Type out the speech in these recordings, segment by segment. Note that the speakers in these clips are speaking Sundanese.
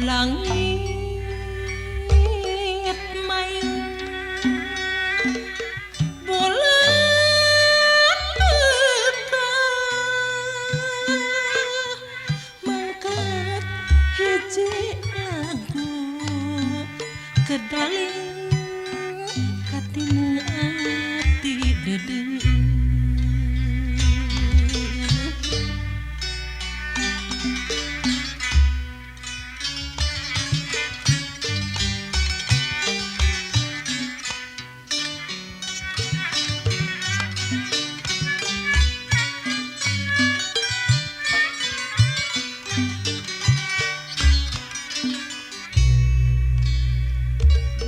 Langit mayu bulan betah mangkat hiji lagu kedaling katina ati dedeung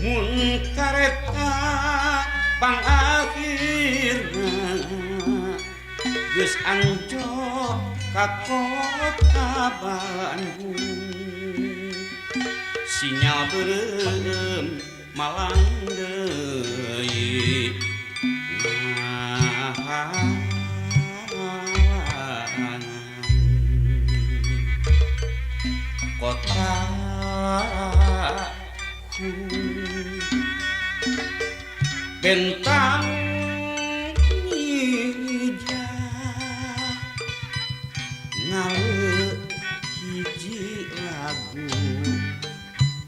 mun kareta pangakhirna geus anjok ka kota Bandung sinyal beureum malang deui kota bentang hijau ngalu hiji lagu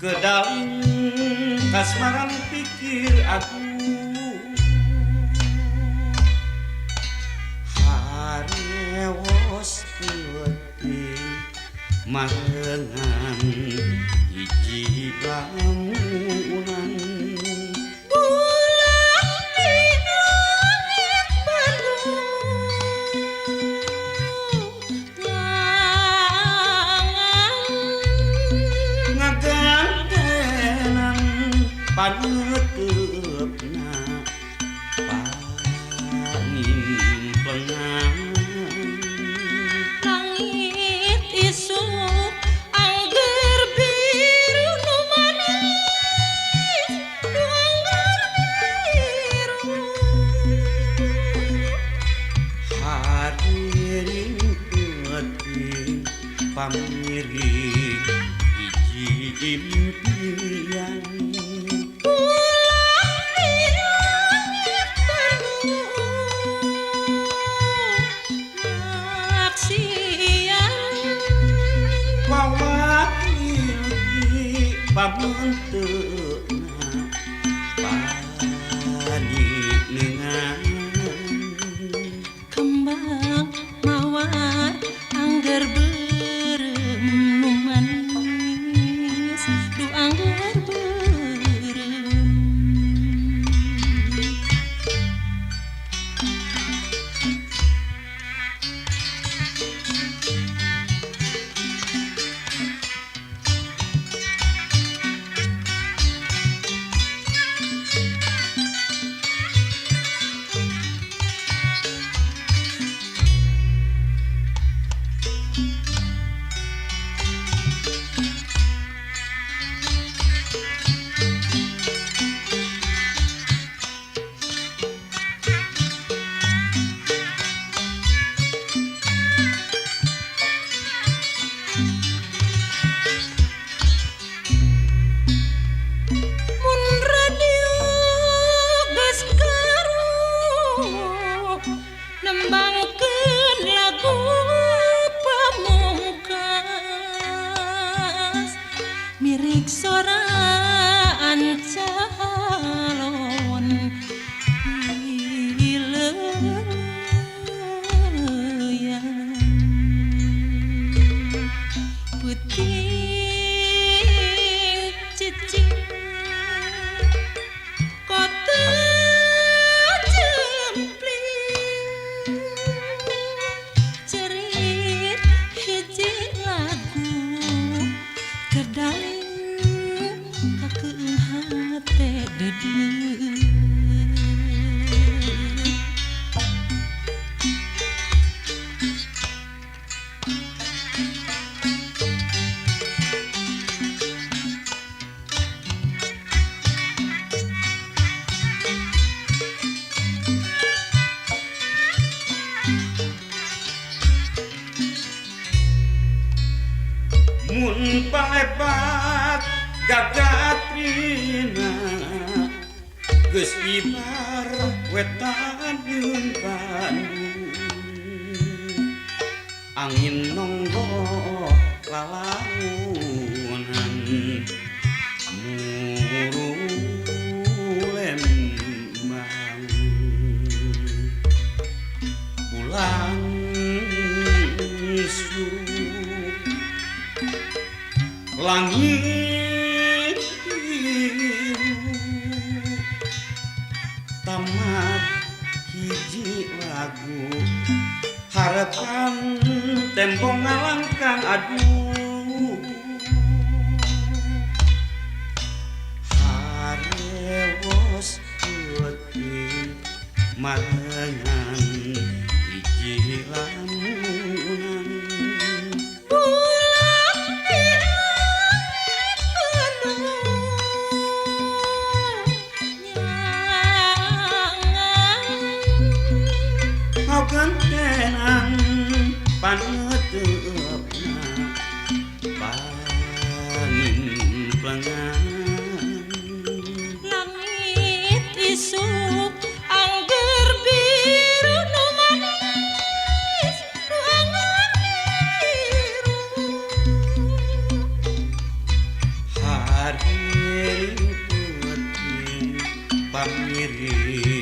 kedaling kasmaran pikir aku harewos putih marengan hiji lamunan panutupna panimplengan langit isuk angger biru nu manis nu angger biru hadirin putih pamiring hiji impian pamunteuna paninengan kembang mawar angger beureum nu manis du angger beureum nembangkeun lagu pamungkas mirik soraan calon hileuyan putih dedet mun palebat gagatrina geus ibar wetan Bandung angin nonggo lalaunan murulembang bulan langit biru tamat hiji lagu harapan tempo ngalangkang aduh harewos putih mangan hiji lamunan gantenan paneutupna paning plengan langit isuk angger biru nu manis nu angger biru hari putih pamiri